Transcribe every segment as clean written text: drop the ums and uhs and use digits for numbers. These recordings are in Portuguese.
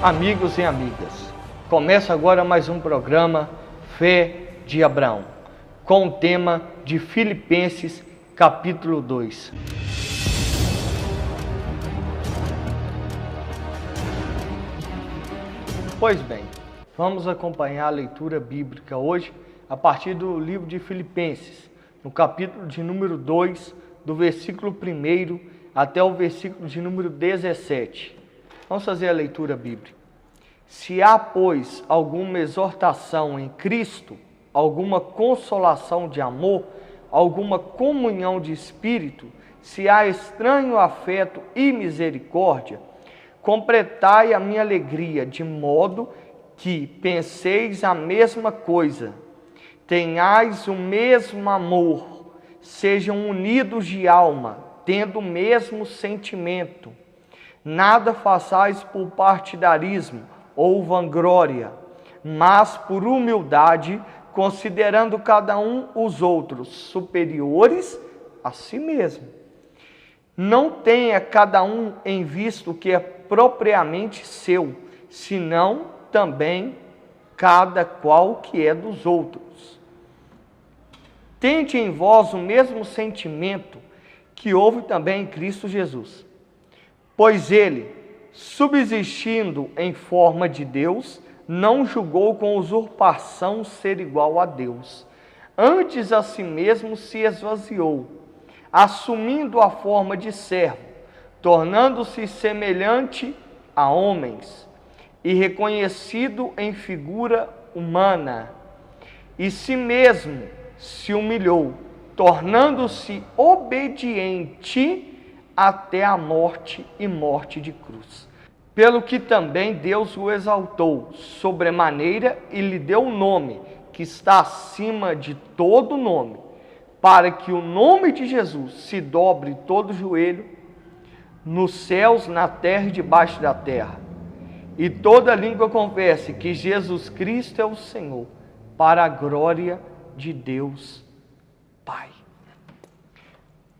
Amigos e amigas, começa agora mais um programa Fé de Abraão, com o tema de Filipenses capítulo 2. Pois bem, vamos acompanhar a leitura bíblica hoje a partir do livro de Filipenses, no capítulo de número 2, do versículo 1 até o versículo de número 17. Vamos fazer a leitura bíblica. Se há, pois, alguma exortação em Cristo, alguma consolação de amor, alguma comunhão de espírito, se há estranho afeto e misericórdia, completai a minha alegria, de modo que penseis a mesma coisa, tenhais o mesmo amor, sejam unidos de alma, tendo o mesmo sentimento. Nada façais por partidarismo ou vanglória, mas por humildade, considerando cada um os outros superiores a si mesmo. Não tenha cada um em vista o que é propriamente seu, senão também cada qual que é dos outros. Tende em vós o mesmo sentimento que houve também em Cristo Jesus. Pois ele, subsistindo em forma de Deus, não julgou com usurpação ser igual a Deus. Antes a si mesmo se esvaziou, assumindo a forma de servo, tornando-se semelhante a homens, e reconhecido em figura humana, e si mesmo se humilhou, tornando-se obediente até a morte e morte de cruz. Pelo que também Deus o exaltou sobremaneira e lhe deu o nome que está acima de todo nome, para que o nome de Jesus se dobre todo joelho, nos céus, na terra e debaixo da terra, e toda língua confesse que Jesus Cristo é o Senhor, para a glória de Deus Pai.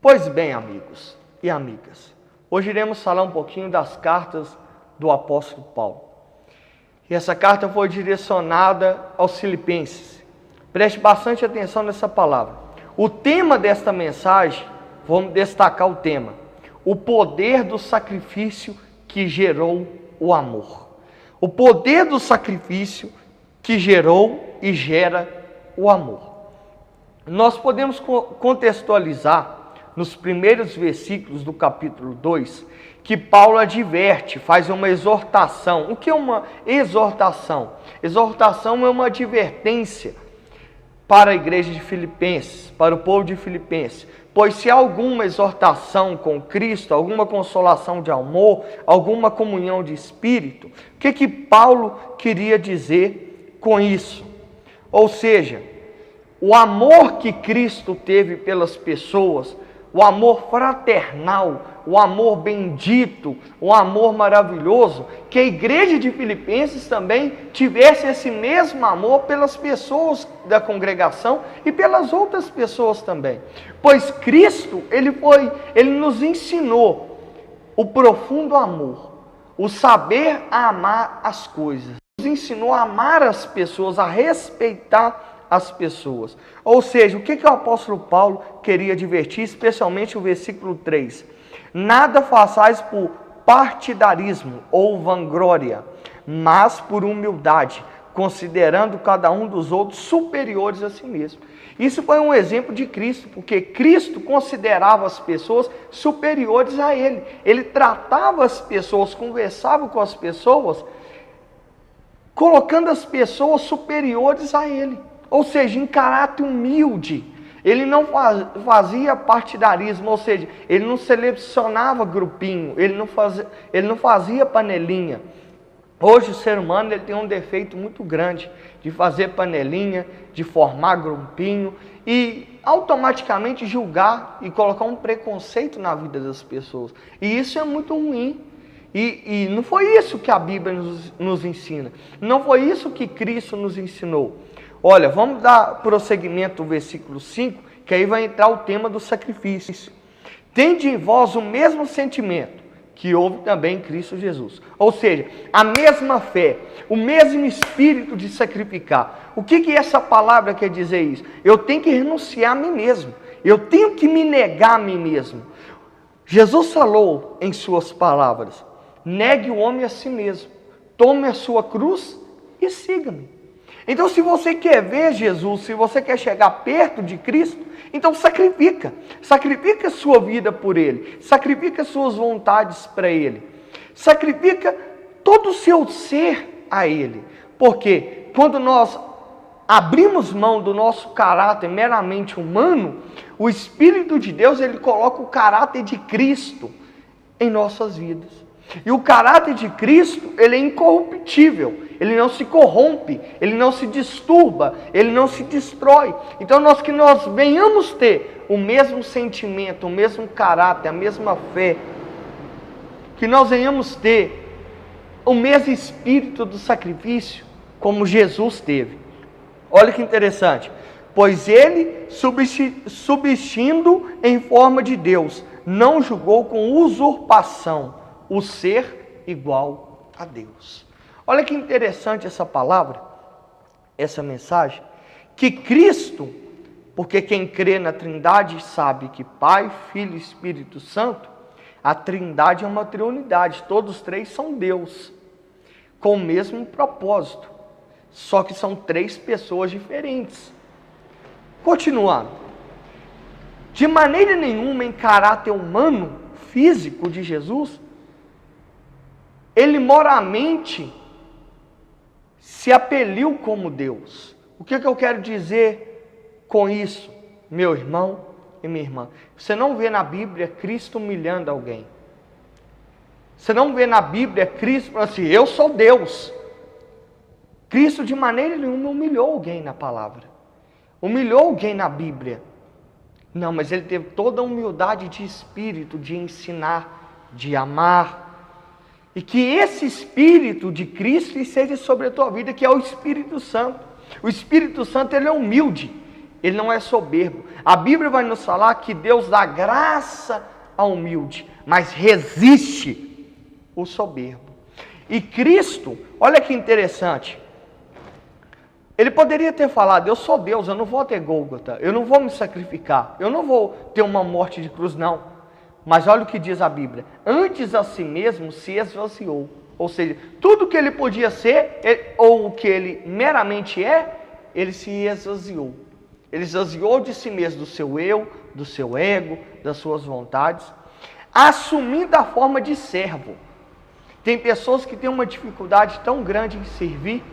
Pois bem, amigos e amigas, hoje iremos falar um pouquinho das cartas do apóstolo Paulo. E essa carta foi direcionada aos filipenses. Preste bastante atenção nessa palavra. O tema desta mensagem, vamos destacar o tema: o poder do sacrifício que gerou o amor. O poder do sacrifício que gerou e gera o amor. Nós podemos contextualizar nos primeiros versículos do capítulo 2, que Paulo adverte, faz uma exortação. O que é uma exortação? Exortação é uma advertência para a igreja de Filipenses, para o povo de Filipenses. Pois se há alguma exortação com Cristo, alguma consolação de amor, alguma comunhão de espírito, o que Paulo queria dizer com isso? Ou seja, o amor que Cristo teve pelas pessoas, o amor fraternal, o amor bendito, o amor maravilhoso, que a igreja de Filipenses também tivesse esse mesmo amor pelas pessoas da congregação e pelas outras pessoas também. Pois Cristo, ele nos ensinou o profundo amor, o saber amar as coisas. Nos ensinou a amar as pessoas, a respeitar as pessoas. Ou seja, o que o apóstolo Paulo queria advertir, especialmente o versículo 3? Nada façais por partidarismo ou vanglória, mas por humildade, considerando cada um dos outros superiores a si mesmo. Isso foi um exemplo de Cristo, porque Cristo considerava as pessoas superiores a Ele. Ele tratava as pessoas, conversava com as pessoas, colocando as pessoas superiores a Ele. Ou seja, em caráter humilde. Ele não fazia partidarismo, ou seja, ele não selecionava grupinho, ele não fazia panelinha. Hoje o ser humano ele tem um defeito muito grande de fazer panelinha, de formar grupinho e automaticamente julgar e colocar um preconceito na vida das pessoas. E isso é muito ruim. E não foi isso que a Bíblia nos ensina. Não foi isso que Cristo nos ensinou. Olha, vamos dar prosseguimento ao versículo 5, que aí vai entrar o tema do sacrifício. Tende em vós o mesmo sentimento que houve também em Cristo Jesus. Ou seja, a mesma fé, o mesmo espírito de sacrificar. O que essa palavra quer dizer isso? Eu tenho que renunciar a mim mesmo. Eu tenho que me negar a mim mesmo. Jesus falou em suas palavras: negue o homem a si mesmo, tome a sua cruz e siga-me. Então, se você quer ver Jesus, se você quer chegar perto de Cristo, então sacrifica a sua vida por Ele, sacrifica as suas vontades para Ele, sacrifica todo o seu ser a Ele, porque quando nós abrimos mão do nosso caráter meramente humano, o Espírito de Deus, Ele coloca o caráter de Cristo em nossas vidas. E o caráter de Cristo, ele é incorruptível, ele não se corrompe, ele não se disturba, ele não se destrói. Então que nós venhamos ter o mesmo sentimento, o mesmo caráter, a mesma fé, que nós venhamos ter o mesmo espírito do sacrifício, como Jesus teve. Olha que interessante, pois ele, subsistindo em forma de Deus, não julgou com usurpação o ser igual a Deus. Olha que interessante essa palavra, essa mensagem, que Cristo, porque quem crê na Trindade sabe que Pai, Filho e Espírito Santo, a Trindade é uma triunidade, todos três são Deus, com o mesmo propósito, só que são três pessoas diferentes. Continuando, de maneira nenhuma em caráter humano, físico de Jesus, ele moralmente se apeliu como Deus. O que eu quero dizer com isso, meu irmão e minha irmã? Você não vê na Bíblia Cristo humilhando alguém. Você não vê na Bíblia Cristo falando assim: eu sou Deus. Cristo de maneira nenhuma humilhou alguém na palavra. Humilhou alguém na Bíblia. Não, mas ele teve toda a humildade de espírito, de ensinar, de amar. E que esse Espírito de Cristo esteja sobre a tua vida, que é o Espírito Santo. O Espírito Santo, ele é humilde, ele não é soberbo. A Bíblia vai nos falar que Deus dá graça ao humilde, mas resiste o soberbo. E Cristo, olha que interessante, ele poderia ter falado: eu sou Deus, eu não vou ter Gólgota, eu não vou me sacrificar, eu não vou ter uma morte de cruz, não. Mas olha o que diz a Bíblia: antes a si mesmo se esvaziou. Ou seja, tudo que ele podia ser, ou o que ele meramente é, ele se esvaziou. Ele esvaziou de si mesmo, do seu eu, do seu ego, das suas vontades, assumindo a forma de servo. Tem pessoas que têm uma dificuldade tão grande em servir,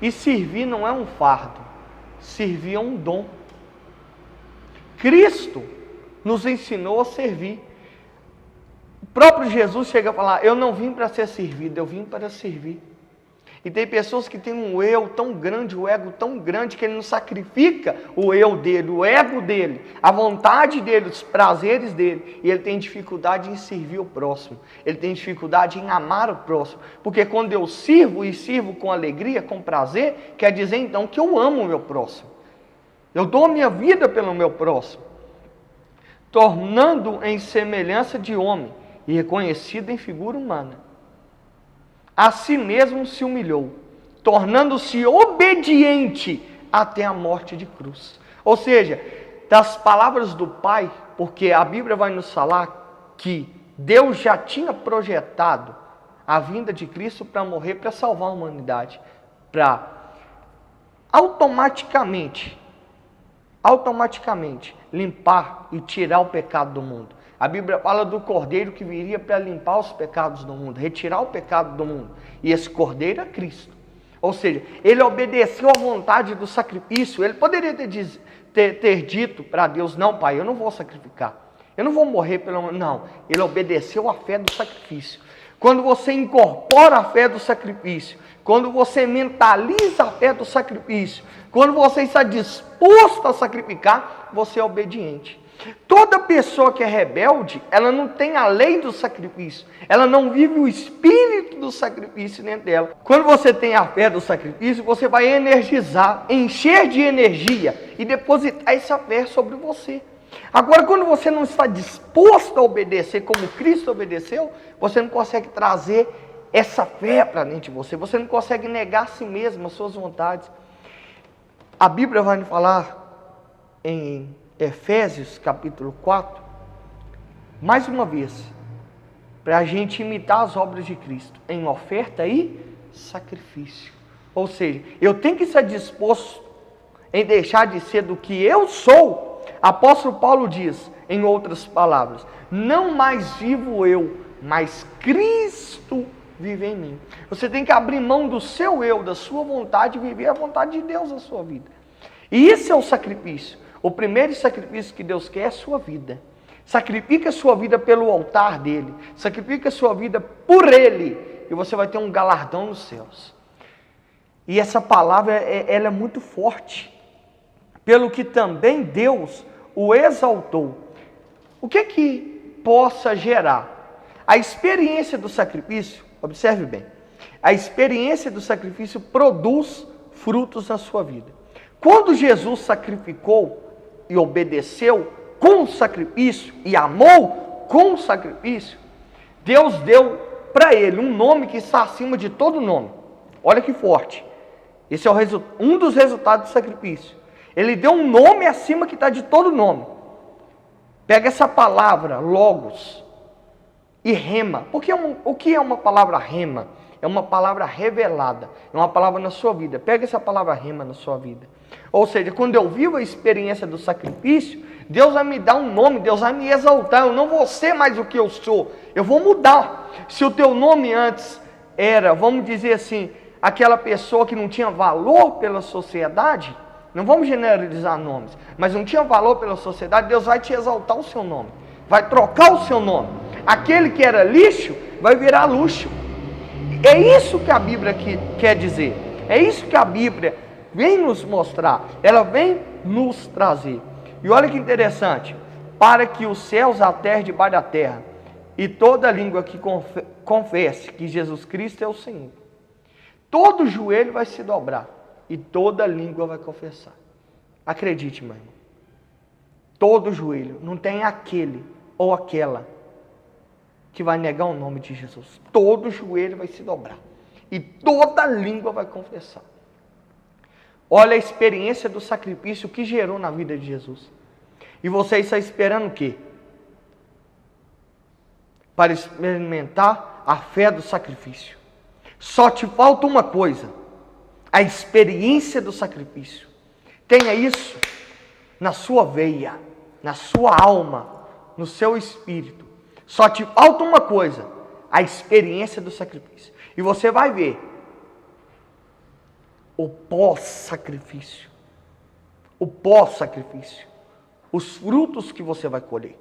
e servir não é um fardo, servir é um dom. Cristo nos ensinou a servir. O próprio Jesus chega a falar: eu não vim para ser servido, eu vim para servir. E tem pessoas que têm um eu tão grande, o ego tão grande, que ele não sacrifica o eu dele, o ego dele, a vontade dele, os prazeres dele, e ele tem dificuldade em servir o próximo, ele tem dificuldade em amar o próximo, porque quando eu sirvo e sirvo com alegria, com prazer, quer dizer então que eu amo o meu próximo, eu dou a minha vida pelo meu próximo, tornando em semelhança de homem e reconhecido em figura humana. A si mesmo se humilhou, tornando-se obediente até a morte de cruz. Ou seja, das palavras do Pai, porque a Bíblia vai nos falar que Deus já tinha projetado a vinda de Cristo para morrer, para salvar a humanidade, para automaticamente limpar e tirar o pecado do mundo. A Bíblia fala do Cordeiro que viria para limpar os pecados do mundo, retirar o pecado do mundo. E esse Cordeiro é Cristo. Ou seja, ele obedeceu à vontade do sacrifício. Ele poderia ter dito para Deus: não, Pai, eu não vou sacrificar. Eu não vou morrer pelo... Não, ele obedeceu à fé do sacrifício. Quando você incorpora a fé do sacrifício, quando você mentaliza a fé do sacrifício, quando você está disposto a sacrificar, você é obediente. Toda pessoa que é rebelde, ela não tem a lei do sacrifício, ela não vive o espírito do sacrifício dentro dela. Quando você tem a fé do sacrifício, você vai energizar, encher de energia e depositar essa fé sobre você. Agora, quando você não está disposto a obedecer como Cristo obedeceu, você não consegue trazer essa fé para dentro de você. Você não consegue negar a si mesmo, as suas vontades. A Bíblia vai nos falar em Efésios capítulo 4, mais uma vez, para a gente imitar as obras de Cristo, em oferta e sacrifício. Ou seja, eu tenho que estar disposto em deixar de ser do que eu sou. Apóstolo Paulo diz, em outras palavras, não mais vivo eu, mas Cristo vive em mim. Você tem que abrir mão do seu eu, da sua vontade, e viver a vontade de Deus na sua vida. E esse é o sacrifício. O primeiro sacrifício que Deus quer é a sua vida. Sacrifique a sua vida pelo altar dele. Sacrifique a sua vida por ele. E você vai ter um galardão nos céus. E essa palavra, ela é muito forte. Pelo que também Deus o exaltou. O que possa gerar? A experiência do sacrifício, observe bem. A experiência do sacrifício produz frutos na sua vida. Quando Jesus sacrificou e obedeceu com o sacrifício e amou com o sacrifício, Deus deu para ele um nome que está acima de todo nome. Olha que forte. Esse é um dos resultados do sacrifício. Ele deu um nome acima que está de todo nome. Pega essa palavra, logos, e rema. Porque o que é uma palavra rema? É uma palavra revelada. É uma palavra na sua vida. Pega essa palavra rema na sua vida. Ou seja, quando eu vivo a experiência do sacrifício, Deus vai me dar um nome, Deus vai me exaltar. Eu não vou ser mais o que eu sou. Eu vou mudar. Se o teu nome antes era, vamos dizer assim, aquela pessoa que não tinha valor pela sociedade, não vamos generalizar nomes, mas não tinha valor pela sociedade, Deus vai te exaltar o seu nome. Vai trocar o seu nome. Aquele que era lixo, vai virar luxo. É isso que a Bíblia quer dizer. É isso que a Bíblia vem nos mostrar. Ela vem nos trazer. E olha que interessante. Para que os céus, a terra, debaixo da terra, e toda língua que confesse que Jesus Cristo é o Senhor. Todo joelho vai se dobrar. E toda língua vai confessar. Acredite, meu irmão. Todo joelho. Não tem aquele ou aquela que vai negar o nome de Jesus. Todo joelho vai se dobrar. E toda língua vai confessar. Olha a experiência do sacrifício que gerou na vida de Jesus. E você está esperando o quê? Para experimentar a fé do sacrifício. Só te falta uma coisa. A experiência do sacrifício. Tenha isso na sua veia, na sua alma, no seu espírito. Só te falta uma coisa, a experiência do sacrifício. E você vai ver o pós-sacrifício. O pós-sacrifício. Os frutos que você vai colher.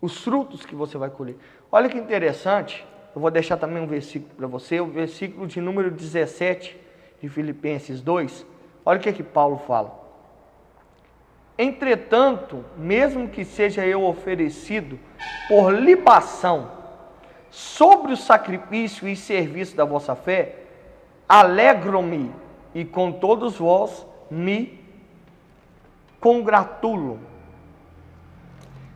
Os frutos que você vai colher. Olha que interessante. Eu vou deixar também um versículo para você. O versículo de número 17 de Filipenses 2. Olha o que Paulo fala. Entretanto, mesmo que seja eu oferecido por libação sobre o sacrifício e serviço da vossa fé, alegro-me e com todos vós me congratulo.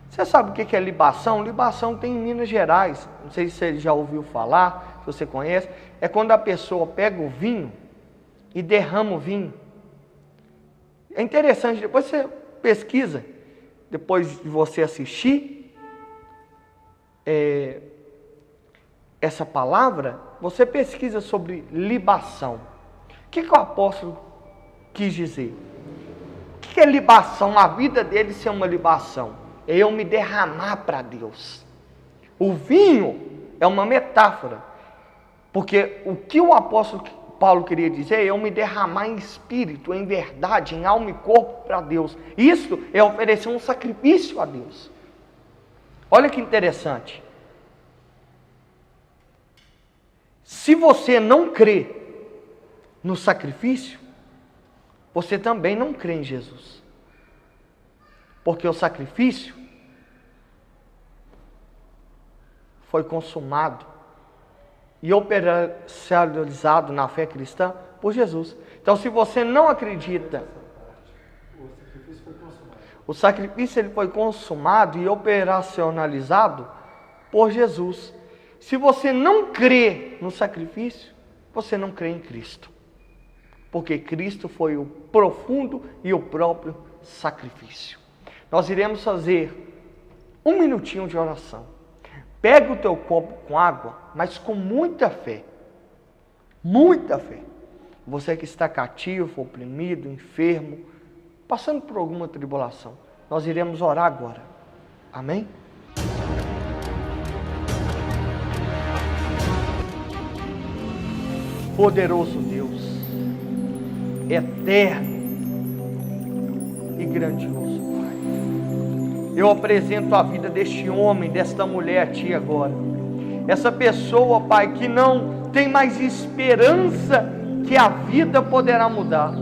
Você sabe o que é libação? Libação tem em Minas Gerais. Não sei se você já ouviu falar, se você conhece. É quando a pessoa pega o vinho e derrama o vinho. É interessante, depois você pesquisa, depois de você assistir essa palavra, você pesquisa sobre libação. O que o apóstolo quis dizer? O que é libação? A vida dele ser uma libação. É eu me derramar para Deus. O vinho é uma metáfora. Porque o que o apóstolo Paulo queria dizer é eu me derramar em espírito, em verdade, em alma e corpo para Deus. Isso é oferecer um sacrifício a Deus. Olha que interessante. Se você não crê no sacrifício, você também não crê em Jesus. Porque o sacrifício foi consumado e operacionalizado na fé cristã por Jesus. Então, se você não acredita, O sacrifício ele foi consumado e operacionalizado por Jesus. Se você não crê no sacrifício, você não crê em Cristo. Porque Cristo foi o profundo e o próprio sacrifício. Nós iremos fazer 1 minutinho de oração. Pega o teu copo com água, mas com muita fé. Muita fé. Você que está cativo, oprimido, enfermo, passando por alguma tribulação, nós iremos orar agora. Amém? Poderoso Deus, eterno e grandioso Pai, eu apresento a vida deste homem, desta mulher a Ti agora. Essa pessoa, Pai, que não tem mais esperança que a vida poderá mudar.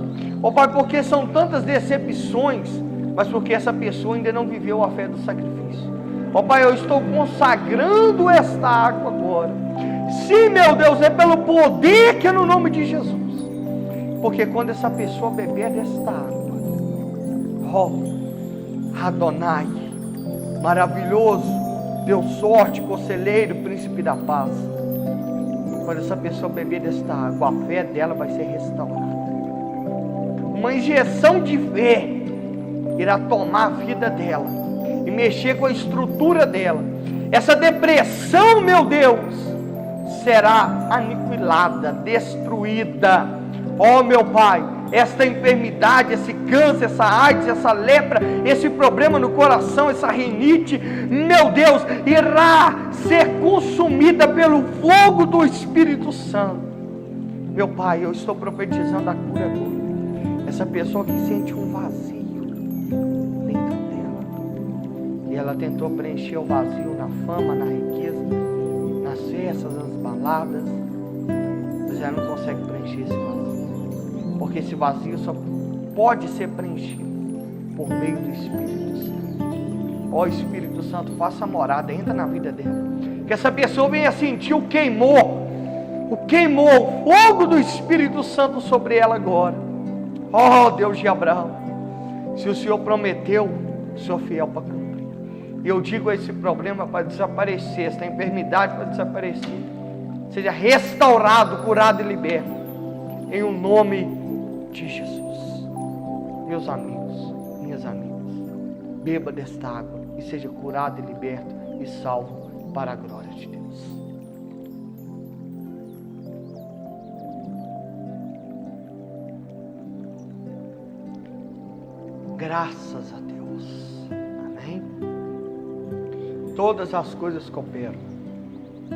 Ó Pai, porque são tantas decepções, mas porque essa pessoa ainda não viveu a fé do sacrifício. Ó Pai, eu estou consagrando esta água agora. Sim, meu Deus, é pelo poder que é no nome de Jesus. Porque quando essa pessoa beber desta água, ó, Adonai, maravilhoso, Deus forte, conselheiro, príncipe da paz. Quando essa pessoa beber desta água, a fé dela vai ser restaurada. Uma injeção de fé irá tomar a vida dela e mexer com a estrutura dela. Essa depressão, meu Deus, será aniquilada, destruída. Ó meu Pai, esta enfermidade, esse câncer, essa AIDS, essa lepra, esse problema no coração, essa rinite, meu Deus, irá ser consumida pelo fogo do Espírito Santo. Meu Pai, eu estou profetizando a cura agora. Essa pessoa que sente um vazio dentro dela, e ela tentou preencher o vazio na fama, na riqueza, nas festas, nas baladas, mas ela não consegue preencher esse vazio, porque esse vazio só pode ser preenchido por meio do Espírito Santo. Ó Espírito Santo, faça morada, entra na vida dela, que essa pessoa venha sentir o fogo do Espírito Santo sobre ela agora. Ó Deus de Abraão, se o Senhor prometeu, o Senhor é fiel para cumprir. E eu digo esse problema para desaparecer, essa enfermidade para desaparecer, seja restaurado, curado e liberto, em o nome de Jesus. Meus amigos, minhas amigas, beba desta água e seja curado e liberto e salvo para a glória de Deus. Graças a Deus. Amém? Todas as coisas cooperam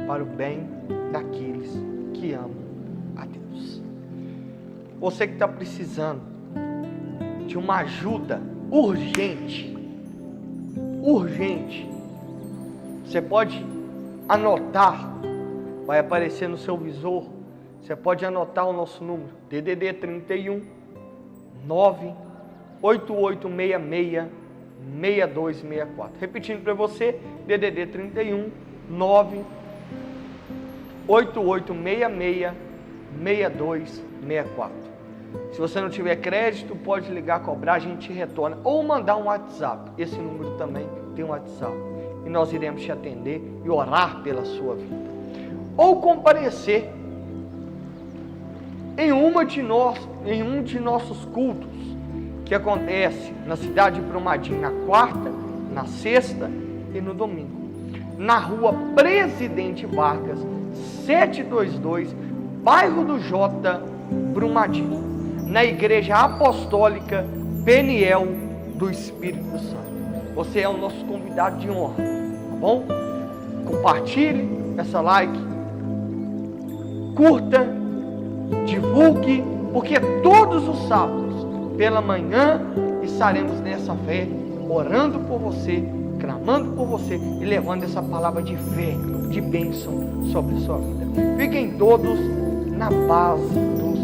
para o bem daqueles que amam a Deus. Você que está precisando de uma ajuda urgente, você pode anotar, vai aparecer no seu visor, você pode anotar o nosso número, DDD 31 98866-6264. Repetindo para você, DDD 31 98866-6264. Se você não tiver crédito, pode ligar, cobrar, a gente retorna. Ou mandar um WhatsApp. Esse número também tem um WhatsApp. E nós iremos te atender e orar pela sua vida. Ou comparecer em um de nossos cultos, que acontece na cidade de Brumadinho, na quarta, na sexta e no domingo. Na rua Presidente Vargas, 722, bairro do Jota, Brumadinho. Na Igreja Apostólica Peniel do Espírito Santo. Você é o nosso convidado de honra, tá bom? Compartilhe essa like, curta, divulgue, porque todos os sábados, pela manhã, estaremos nessa fé, orando por você, clamando por você e levando essa palavra de fé, de bênção sobre a sua vida. Fiquem todos na paz do